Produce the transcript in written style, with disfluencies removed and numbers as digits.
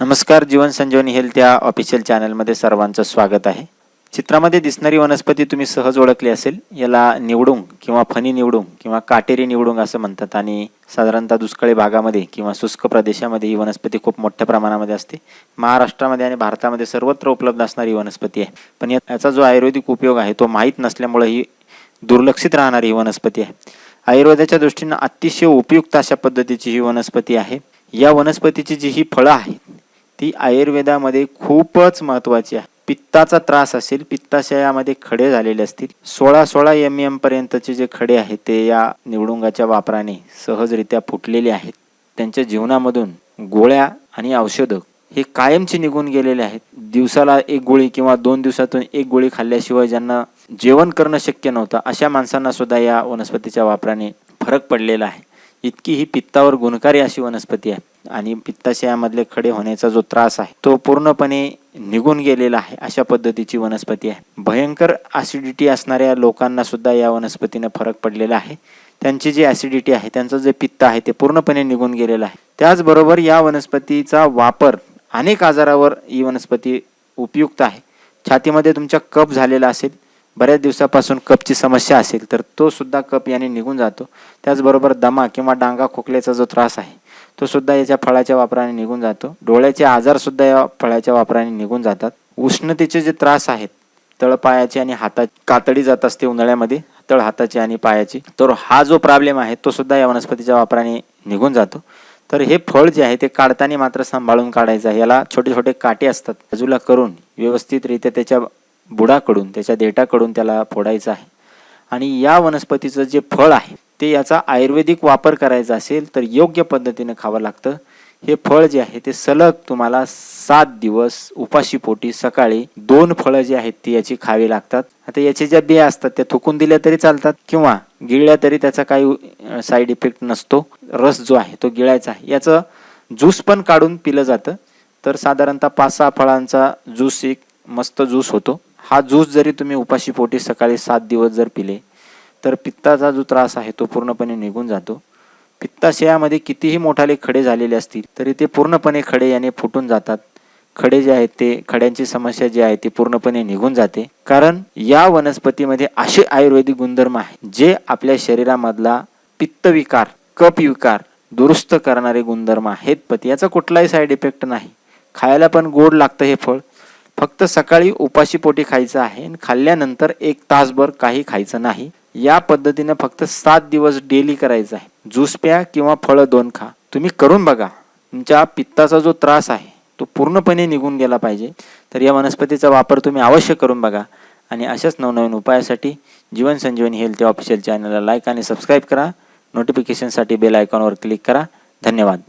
नमस्कार, जीवन संजीवनी हेल्थ या ऑफिशियल चॅनलमध्ये सर्वांचं स्वागत आहे. चित्रामध्ये दिसणारी वनस्पती तुम्ही सहज ओळखली असेल. याला निवडुंग किंवा फणी निवडुंग किंवा काटेरी निवडुंग असं म्हणतात आणि साधारणतः दुष्काळी भागामध्ये किंवा शुष्क प्रदेशामध्ये ही वनस्पती खूप मोठ्या प्रमाणामध्ये असते. महाराष्ट्रामध्ये आणि भारतामध्ये सर्वत्र उपलब्ध असणारी वनस्पती आहे. पण याचा जो आयुर्वेदिक उपयोग आहे तो माहीत नसल्यामुळे ही दुर्लक्षित राहणारी ही वनस्पती आहे. आयुर्वेदाच्या दृष्टीने अतिशय उपयुक्त अशा पद्धतीची ही वनस्पती आहे. या वनस्पतीची जी ही फळं आहेत ती आयुर्वेदामध्ये खूपच महत्त्वाची आहे. पित्ताचा त्रास असेल, पित्ताशयामध्ये खडे झालेले असतील, 16 mm पर्यंतचे जे खडे आहेत ते या निवडुंगाच्या वापराने सहजरित्या फुटलेले आहेत. त्यांच्या जीवनामधून गोळ्या आणि औषधं हे कायमचे निघून गेलेले आहेत. दिवसाला एक गोळी किंवा 2 दिवसातून एक गोळी खाल्ल्याशिवाय ज्यांना जेवण करणं शक्य नव्हतं अशा माणसांना सुद्धा या वनस्पतीच्या वापराने फरक पडलेला आहे. इतकी ही पित्तावर गुणकारी अशी वनस्पती आहे आणि पित्ताशयामधले खडे होण्याचा जो त्रास आहे तो पूर्णपणे निघून गेलेला आहे. अशा पद्धतीची वनस्पती आहे. भयंकर ॲसिडिटी असणाऱ्या लोकांना सुद्धा या वनस्पतीने फरक पडलेला आहे. त्यांची जी ॲसिडिटी आहे, त्यांचं जे पित्त आहे ते पूर्णपणे निघून गेलेलं आहे. त्याचबरोबर या वनस्पतीचा वापर अनेक आजारावर ही वनस्पती उपयुक्त आहे. छातीमध्ये तुमच्या कफ झालेला असेल, बऱ्याच दिवसापासून कफची समस्या असेल तर तो सुद्धा कफ याने निघून जातो. त्याचबरोबर दमा किंवा डांगा खोकल्याचा जो त्रास आहे तो सुद्धा याच्या फळाच्या वापराने निघून जातो. डोळ्याचे आजार सुद्धा या फळाच्या वापराने निघून जातात. उष्णतेचे जे त्रास आहेत, तळपायाचे आणि हाताची कातडी जात असते उन्हाळ्यामध्ये, तळ हाताची आणि पायाची, तर हा जो प्रॉब्लेम आहे तो सुद्धा या वनस्पतीच्या वापराने निघून जातो. तर हे फळ जे आहे ते काढताना मात्र सांभाळून काढायचं आहे. याला छोटे छोटे काटे असतात, बाजूला करून व्यवस्थितरित्या त्याच्या बुडाकडून, त्याच्या देठाकडून त्याला फोडायचं आहे. आणि या वनस्पतीचं जे फळ आहे ते याचा आयुर्वेदिक वापर करायचा असेल तर योग्य पद्धतीने खावं लागतं. हे फळ जे आहे ते सलग तुम्हाला 7 दिवस उपाशीपोटी सकाळी 2 फळं जी आहेत ती याची खावी लागतात. आता याचे ज्या बिया असतात त्या थुकून दिल्या तरी चालतात किंवा गिळल्या तरी त्याचा काही साईड इफेक्ट नसतो. रस जो आहे तो गिळायचा आहे. याचं ज्यूस पण काढून पिलं जातं. तर साधारणतः 5-6 फळांचा ज्यूस एक मस्त ज्यूस होतो. हा ज्यूस जरी तुम्ही उपाशीपोटी सकाळी 7 दिवस जर पिले तर पित्ताचा जो त्रास आहे तो पूर्णपणे निघून जातो. पित्ताशयामध्ये कितीही मोठाले खडे झालेले असतील तरी ते पूर्णपणे खडे याने फुटून जातात. खडे जे आहेत ते खड्यांची समस्या जी आहे ती पूर्णपणे निघून जाते. कारण या वनस्पतीमध्ये असे आयुर्वेदिक गुणधर्म आहेत जे आपल्या शरीरामधला पित्तविकार, कफविकार दुरुस्त करणारे गुणधर्म आहेत. पण याचा कुठलाही साईड इफेक्ट नाही. खायला पण गोड लागतं हे फळ. फक्त सकाळी उपाशीपोटी खायचं आहे आणि खाल्ल्यानंतर 1 तासभर काही खायचं नाही. या पद्धतीने फक्त 7 दिवस डेली करायचं आहे. ज्यूस प्या किंवा फळं 2 खा. तुम्ही करून बघा. तुमच्या पित्ताचा जो त्रास आहे तो पूर्णपणे निघून गेला पाहिजे. तर या वनस्पतीचा वापर तुम्ही अवश्य करून बघा आणि अशाच नवनवीन उपायासाठी जीवन संजीवनी हेल्थ ऑफिशियल चॅनलला लाईक आणि सबस्क्राईब करा. नोटिफिकेशनसाठी बेल आयकॉनवर क्लिक करा. धन्यवाद.